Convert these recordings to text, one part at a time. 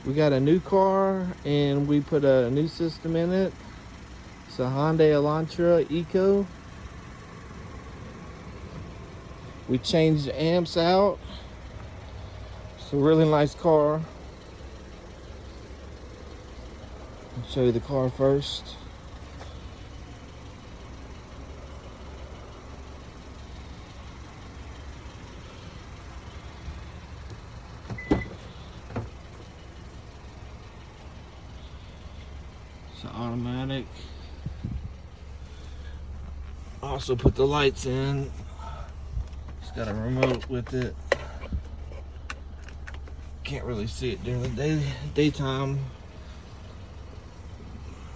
We got a new car and we put a new system in it. It's a Hyundai Elantra Eco. We changed the amps out. It's a really nice car. I'll show you the car first. It's automatic. Also put the lights in. It's got a remote with it. Can't really see it during the daytime.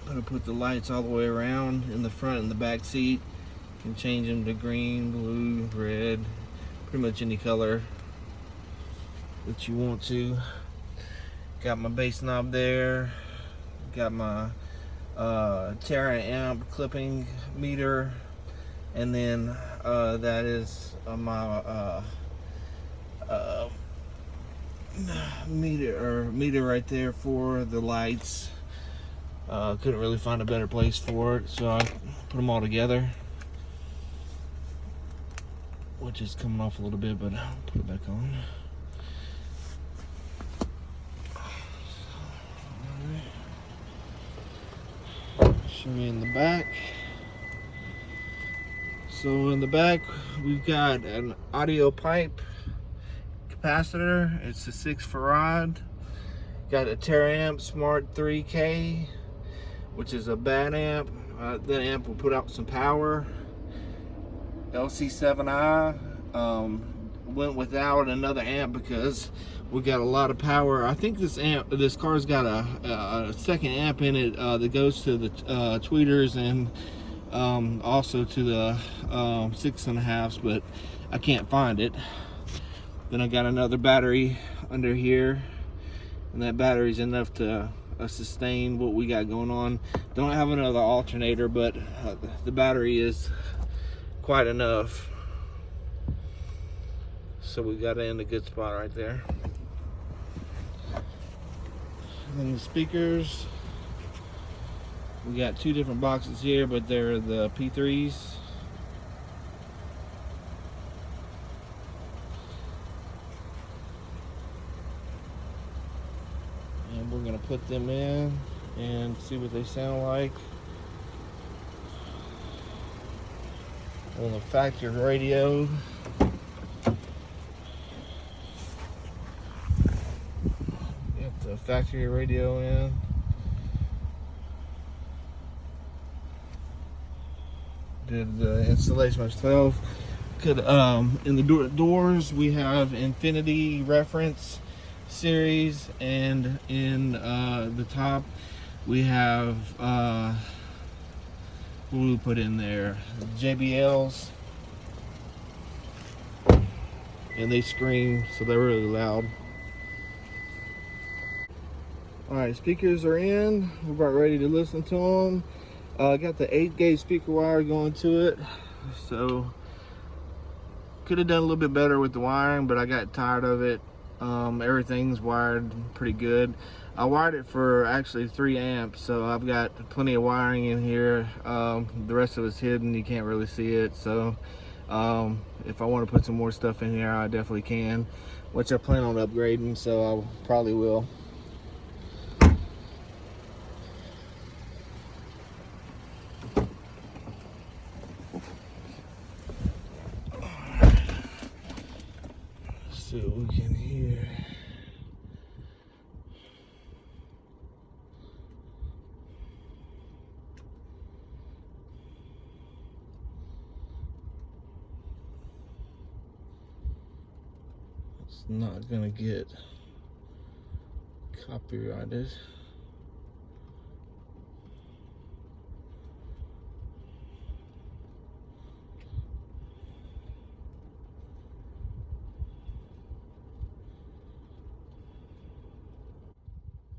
I'm gonna put the lights all the way around in the front and the back seat. You can change them to green, blue, red, pretty much any color that you want to. Got my bass knob there. Got my Taramp clipping meter, and then that is my meter right there for the lights. Couldn't really find a better place for it, so I put them all together, which is coming off a little bit, but I'll put it back on. Show me in the back. So in the back we've got an audiopipe capacitor. It's a 6 farad. Got a Taramps Smart 3K, which is a bad amp. That amp will put out some power. LC7i went without another amp because we got a lot of power. I think this car's got a second amp in it that goes to the tweeters and also to the 6.5s, but I can't find it. Then I got another battery under here, and that battery's enough to sustain what we got going on. Don't have another alternator, but the battery is quite enough. So we got it in a good spot right there. And then the speakers, we got two different boxes here, but they're the P3s. And we're gonna put them in and see what they sound like. On the factory radio. Get the factory radio in. Did the installation myself. Could in the doors we have Infinity reference series, and in the top we have what do we put in there? JBLs, and they scream, so they're really loud. Alright, speakers are in. We're about ready to listen to them. Got the 8-gauge speaker wire going to it, so could have done a little bit better with the wiring, but I got tired of it. Everything's wired pretty good. I wired it for actually 3 amps, so I've got plenty of wiring in here. The rest of it's hidden, you can't really see it, so if I want to put some more stuff in here, I definitely can, which I plan on upgrading, so I probably will. See what we can hear. It's not gonna get copyrighted.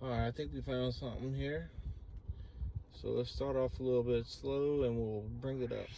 Alright, I think we found something here. So let's start off a little bit slow and we'll bring it up.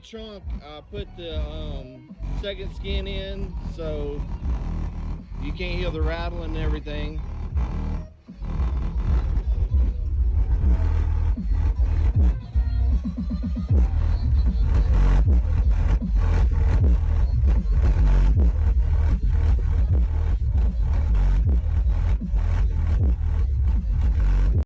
trunk, I put the second skin in so you can't hear the rattling and everything.